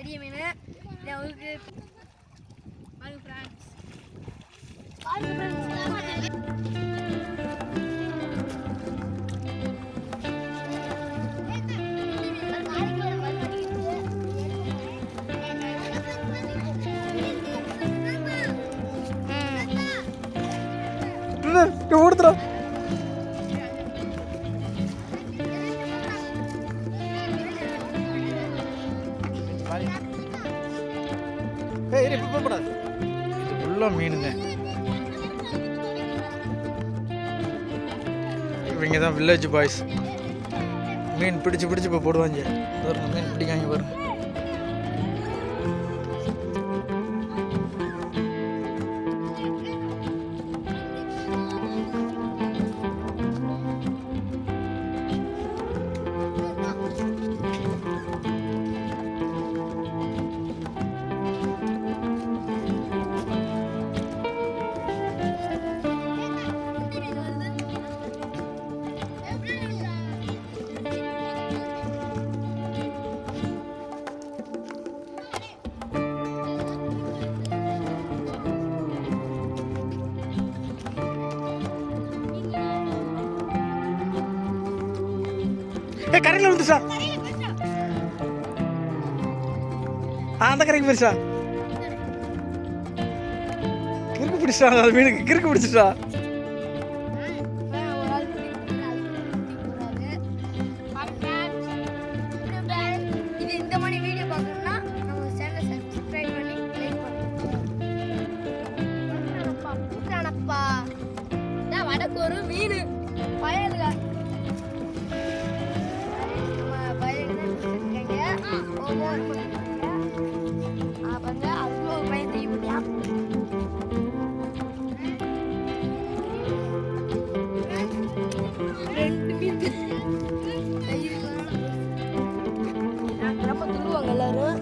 பெரிய மீன் உங்களுக்கு பாருங்க ஃப்ரெண்ட்ஸ். ஓடுத்துறா ஃபுல்லாக மீனுங்க. இவங்க தான் வில்லேஜ் பாய்ஸ். மீன் பிடிச்சி இப்போ போடுவாங்க. மீன் பிடிக்காங்க பாருங்க. கரையில் வந்துச்சா? அந்த கரைக்கு போயிருச்சா? கிறுக்கு பிடிச்சா? அது மீனுக்கு கிறுக்கு பிடிச்சிட்டா? இந்த மாதிரி வீடியோ பார்க்கணும்னா நம்ம சேனலை சப்ஸ்கிரைப் பண்ணி லைக் பண்ணுங்க. வடக்கு ஒரு மீன் பயலுங்க. ரொம்ப துருவாங்க எல்லாரும்.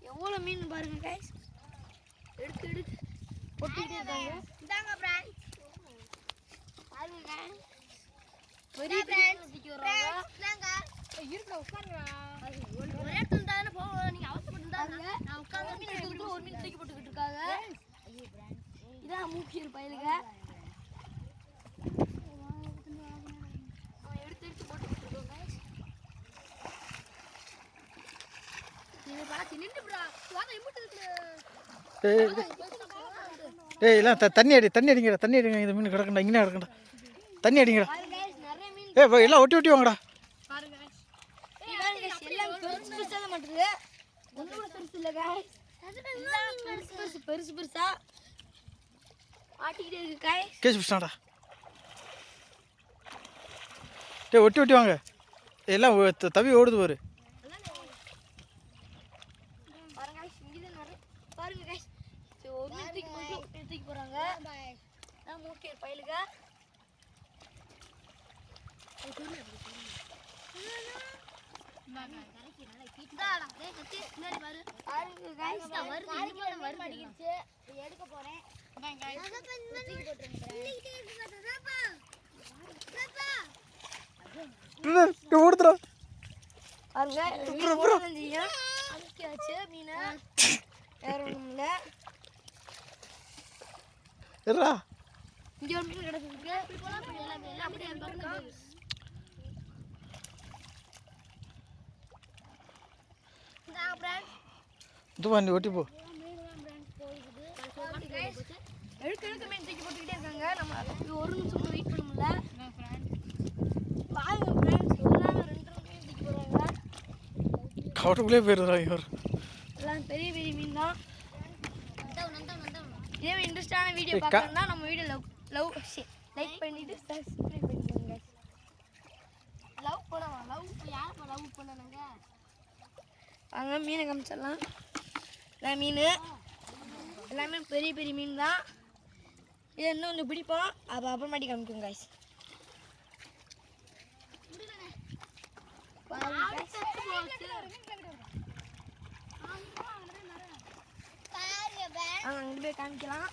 எவ்வளோ மீன் பாருங்க கைஸ். எடுத்து போட்டுக்கிட்டே இருக்காங்க. இதாங்க ஃப்ரெண்ட்ஸ் பாருங்க பெரிய ஃப்ரெண்ட்ஸ் வராங்க. இருக்குடா உட்காருங்க. ஒரே இடத்துல தான போவோம். நீங்க அவசரப்பட்டுட்டாங்க. நான் உட்கார்ந்து மீன் எடுத்துட்டு ஒரு மீன் தூக்கி போட்டுக்கிட்டு இருக்காங்க. ஐயோ ஃப்ரெண்ட்ஸ் இதான் மூக்கியர் பையலுங்க. எடுத்து போட்டுக்கிட்டு இருக்கோம் கைஸ். ஏய் இல்லை தண்ணி அடிங்கடா தண்ணி அடிங்க. இந்த மீன் கிடக்கண்டா இங்கே கிடக்கண்டா தண்ணி அடிங்கடா. எல்லாம் ஒட்டி வாங்கடா. பெருசு பெருசா ஆட்டிக்கிட்டே இருக்கு காய். கேஸ் பிடிச்சாடா. ஒட்டி வாங்க. எல்லாம் தவி ஓடுது பாரு. பாருங்க காய். தூக்கி போறாங்க. மூக்கே பயிலுங்க. எடுக்க போறேன். ஓடுதுடா. அமுக்கியாச்சு மீனை. வேற ஒண்ணும் இல்ல. இங்க ஒரு மீன் கிடக்குது. அப்படியே நீ ஒட்டி போ. எடுக்க மீன் தூக்கி போட்டுக்கிட்டே இருக்காங்க. நம்ம ஒரு நிமிஷம் வெயிட் பண்ண முடியல. பாருங்க ஃப்ரெண்ட்ஸ், எல்லாமே 2 மீன் தூக்கி போடுறாங்க. கவட்டுக்குள்ளே போயிடுறா இவர். எல்லாம் பெரிய பெரிய மீன் தான். இதே இன்ட்ரெஸ்டான வீடியோ பார்க்கணும்னா நம்ம வீடியோ லைக் பண்ணிட்டு சப்ஸ்கிரைப் பண்ணிக்கோங்க. லவ் பண்ணணுங்க. வாங்க மீனை காமிச்சிடலாம். எல்லாம் மீன் எல்லாமே பெரிய பெரிய மீன் தான். இது இன்னும் கொஞ்சம் பிடிப்போம். அப்புறமாட்டி காமிக்கும் காய்ஸ். அங்கே போய் காமிக்கலாம்.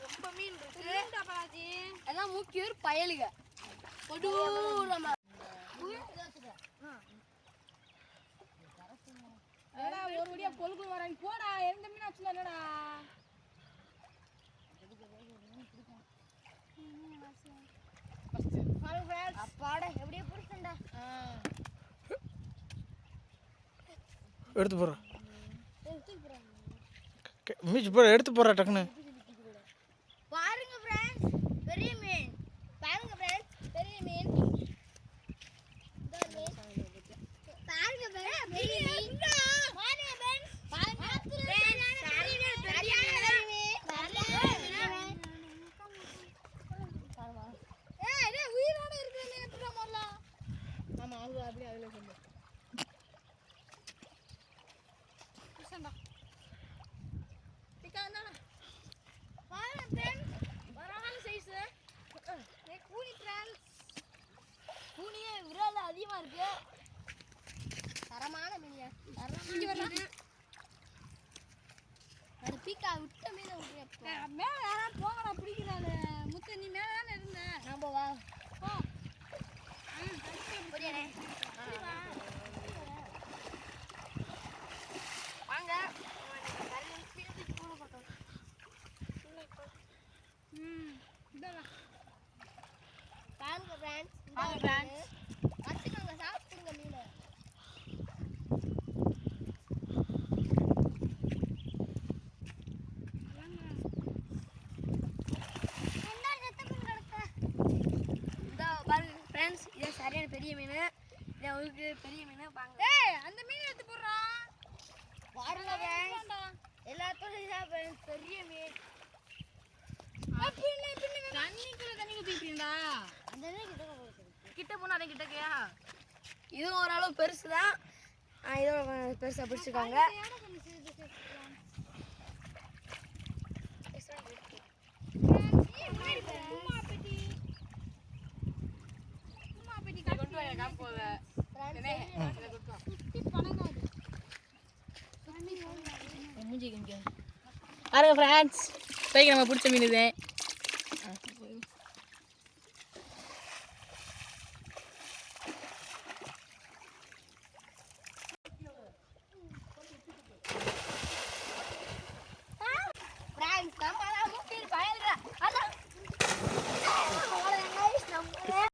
ரொம்ப மீன் இருக்கு. எல்லாம் மூக்கியூர் பயலுக. ஒரு வழியா பொழுது வரேன் போடா. எந்த மீன் ஆச்சுல என்னடா அப்பாட எப்படியே பிடிச்சண்டா. எடுத்து போடுறா. மீச்சு போட எடுத்து போடுறா டக்குன்னு. பாருங்க ஃப்ரெண்ட்ஸ், பெரிய மீன். பாருங்க ஃப்ரெண்ட்ஸ், பெரிய மீன். பாருங்க ஃப்ரெண்ட்ஸ், பெரிய மீன். பாருங்க ஃப்ரெண்ட்ஸ், பாருங்க ஃப்ரெண்ட்ஸ், பெரிய மீன். ஏய் இது உயிரோட இருக்கிற மீன் எப்படிடா மொல்லா? ஆமா அது அப்படியே அதுல சொல்லு. புடிச்சண்டா. டிக்காண்டா. பாருங்க ஃப்ரெண்ட்ஸ், வரான சைஸ். கூனி ஃப்ரெண்ட்ஸ். கூனியே விரால அதிகமா இருக்கு. தரமான மீனியா. இங்க வரலாம். அது பீக்கா விட்ட மீனை விட்டுறப்ப. மேல யாரா போங்கடா பிடிக்கறாளே. முத்து நீ மேல தான இருந்த. நான் வா. போ. போடியானே. வாங்க. கரெக்ட் ஸ்பீட் போட போறோம். இதா. பாருங்க ஃப்ரெண்ட்ஸ். பாருங்க ஃப்ரெண்ட்ஸ். அச்சுங்க சாப்பிடுங்க மீனை. ஃப்ரெண்ட்ஸ் இது சரியான பெரிய மீன். இது உங்களுக்கு பெரிய மீன் பாருங்க. ஏய் அந்த மீன் எடுத்து போடுறா. பாருங்க ஃப்ரெண்ட்ஸ். எல்லாத்தோட ஃப்ரெண்ட்ஸ் பெரிய மீன். பின்ன தண்ணிக்குள்ள தண்ணி ஊத்திட்டீங்களா? அந்த கிட்ட போனா அத கிட்டக்கையா? இது ஓரளவு பெருசு தான். இதோ பெருசா பிடிச்சிருக்காங்க. பாருங்க ஃப்ரெண்ட்ஸ், நம்ம பிடிச்ச மீன் இது.